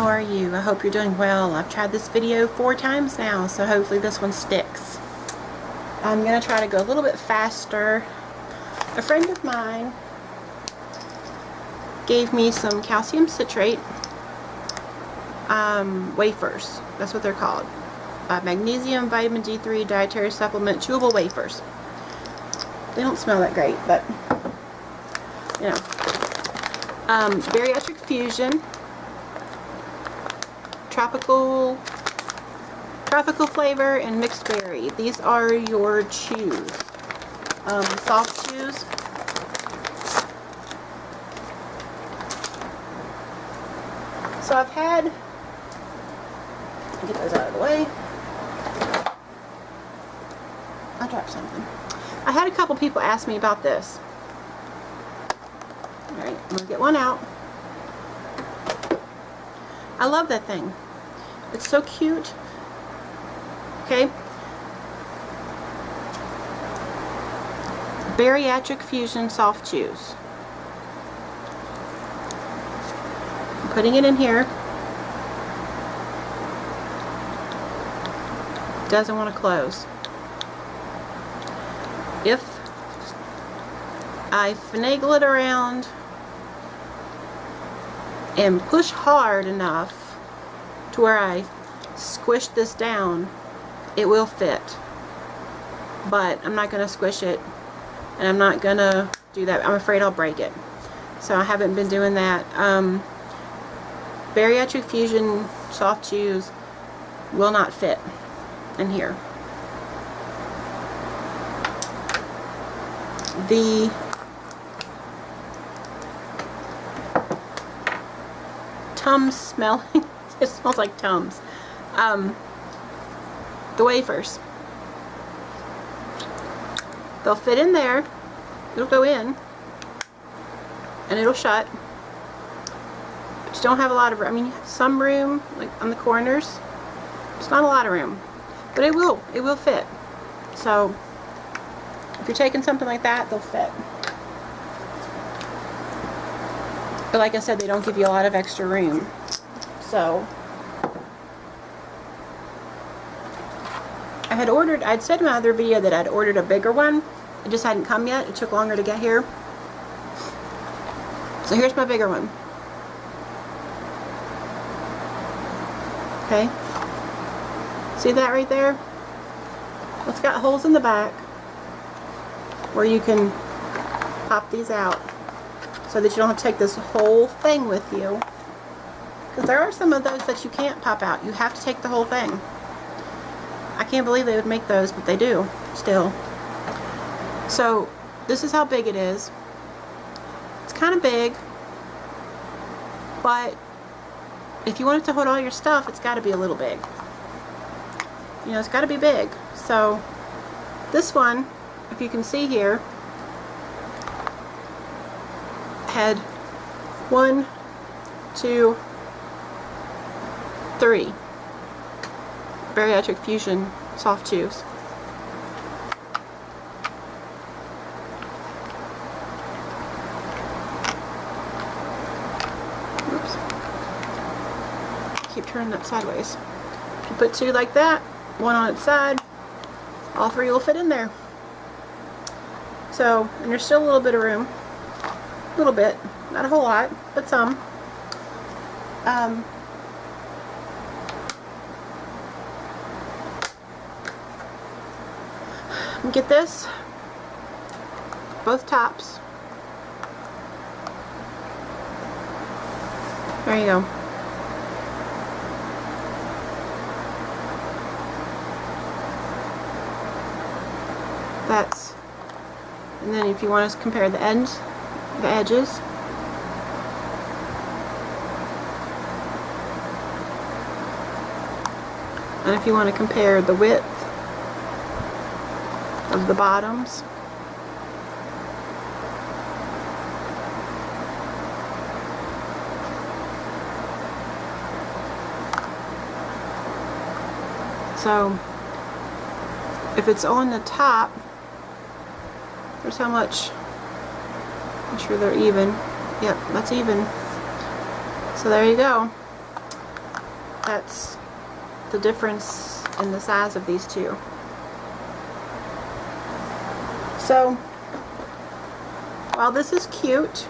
how are you? I hope you're doing well. I've tried this video 4 times now, so hopefully this one sticks. I'm going to try to go a little bit faster. A friend of mine gave me some calcium citrate wafers. That's what they're called. Magnesium, vitamin D3, dietary supplement, chewable wafers. They don't smell that great, but you know. Bariatric Fusion, tropical flavor, and mixed berry. These are your chews, soft chews. So I've had, get those out of the way. I dropped something. I had a couple people ask me about this. Alright, I'm going to get one out. I love that thing. It's so cute. Okay. Bariatric Fusion Soft Chews. I'm putting it in here. Doesn't want to close. If I finagle it around and push hard enough to where I squish this down, it will fit. But I'm not going to squish it, and I'm not going to do that. I'm afraid I'll break it. So I haven't been doing that. Bariatric Fusion Soft Chews will not fit in here. The Tums smelling, it smells like Tums. The wafers, they'll fit in there, it'll go in, and it'll shut, but you don't have a lot of room. I mean, you have some room, like on the corners. It's not a lot of room, but it will fit. So if you're taking something like that, they'll fit. But like I said, they don't give you a lot of extra room. So I'd said in my other video that I'd ordered a bigger one. It just hadn't come yet. It took longer to get here. So here's my bigger one. Okay. See that right there? It's got holes in the back where you can pop these out so that you don't have to take this whole thing with you. Because there are some of those that you can't pop out. You have to take the whole thing. I can't believe they would make those, but they do still. So this is how big it is. It's kind of big, but if you want it to hold all your stuff, it's got to be a little big. You know, it's got to be big. So this one, if you can see here, had 1, 2, 3 Bariatric Fusion Soft Chews. Oops. Keep turning that sideways. If you put 2 like that, 1 on its side, all 3 will fit in there. So, and there's still a little bit of room. A little bit. Not a whole lot, but some. Get this. Both tops. There you go. That's, and then if you want to compare the ends, the edges, and if you want to compare the width of the bottoms, so if it's on the top, there's how much. Make sure they're even. Yep, that's even. So there you go. That's the difference in the size of these two. So, while this is cute,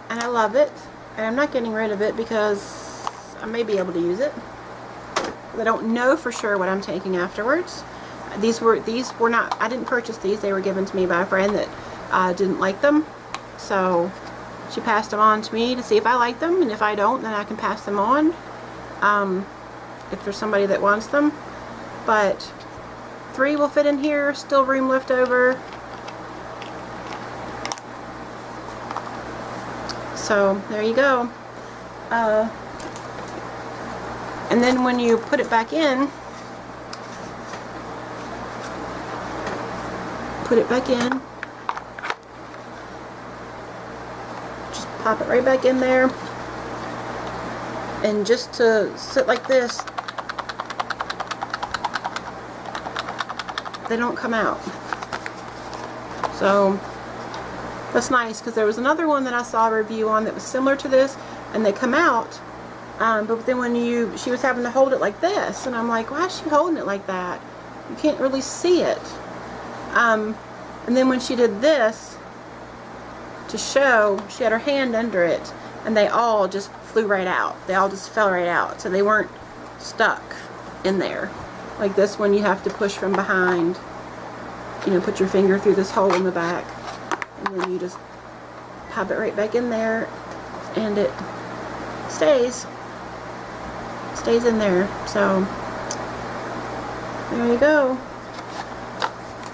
and I love it, and I'm not getting rid of it because I may be able to use it. I don't know for sure what I'm taking afterwards. These were not, I didn't purchase these. They were given to me by a friend that didn't like them. So she passed them on to me to see if I like them, and if I don't, then I can pass them on if there's somebody that wants them. But 3 will fit in here, still room left over. So there you go. And then when you put it back in, just pop it right back in there, and just to sit like this, they don't come out. So that's nice, because there was another one that I saw a review on that was similar to this, and they come out, but then when she was having to hold it like this, and I'm like, why is she holding it like that? You can't really see it. And then when she did this to show, she had her hand under it, and they all just flew right out. They all just fell right out, so they weren't stuck in there. Like this one, you have to push from behind, you know, put your finger through this hole in the back, and then you just pop it right back in there, and it stays in there. So there you go.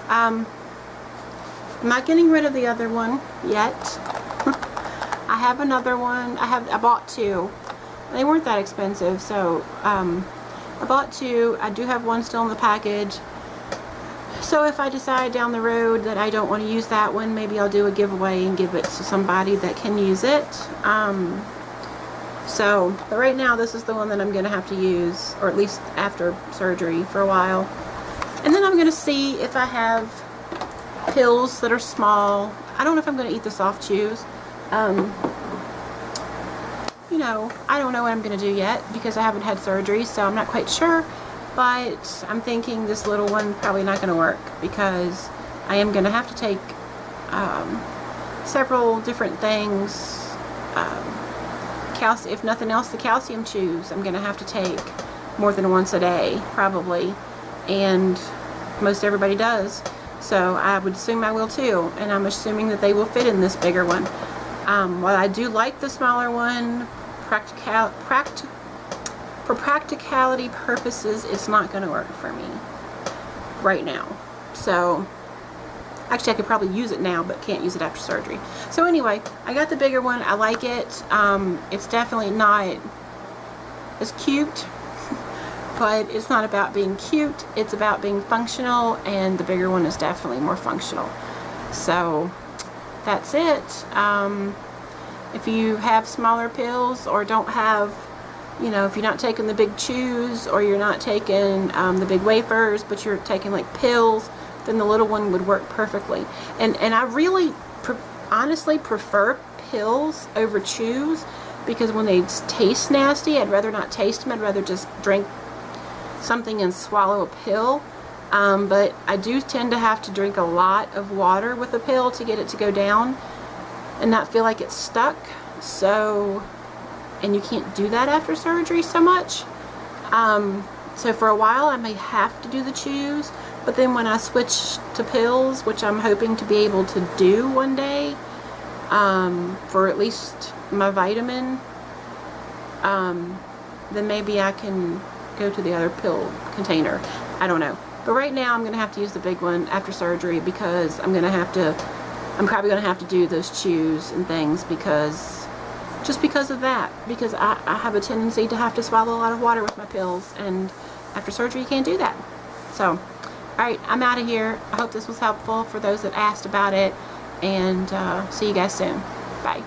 I'm not getting rid of the other one yet. I have another one. I bought 2. They weren't that expensive, so I bought 2. I do have one still in the package. So if I decide down the road that I don't want to use that one, maybe I'll do a giveaway and give it to somebody that can use it. But right now this is the one that I'm going to have to use, or at least after surgery, for a while. And then I'm going to see if I have pills that are small. I don't know if I'm going to eat the soft chews. You know, I don't know what I'm going to do yet because I haven't had surgery, so I'm not quite sure. But I'm thinking this little one probably not going to work, because I am going to have to take several different things. If nothing else, the calcium chews I'm going to have to take more than once a day, probably. And most everybody does. So I would assume I will too. And I'm assuming that they will fit in this bigger one. While I do like the smaller one, for practicality purposes, it's not going to work for me right now. So actually, I could probably use it now, but can't use it after surgery. So anyway, I got the bigger one. I like it. It's definitely not as cute, but it's not about being cute. It's about being functional, and the bigger one is definitely more functional. So that's it. If you have smaller pills, or don't have, you know, if you're not taking the big chews, or you're not taking the big wafers, but you're taking like pills, then the little one would work perfectly. And I really honestly prefer pills over chews, because when they taste nasty, I'd rather not taste them. I'd rather just drink something and swallow a pill. But I do tend to have to drink a lot of water with a pill to get it to go down and not feel like it's stuck. So, and you can't do that after surgery so much. So for a while I may have to do the chews, but then when I switch to pills, which I'm hoping to be able to do one day, for at least my vitamin, then maybe I can go to the other pill container. I don't know. But right now I'm going to have to use the big one after surgery, because I'm probably going to have to do those chews and things, just because of that. Because I have a tendency to have to swallow a lot of water with my pills, and after surgery you can't do that. So, alright, I'm out of here. I hope this was helpful for those that asked about it, and see you guys soon. Bye.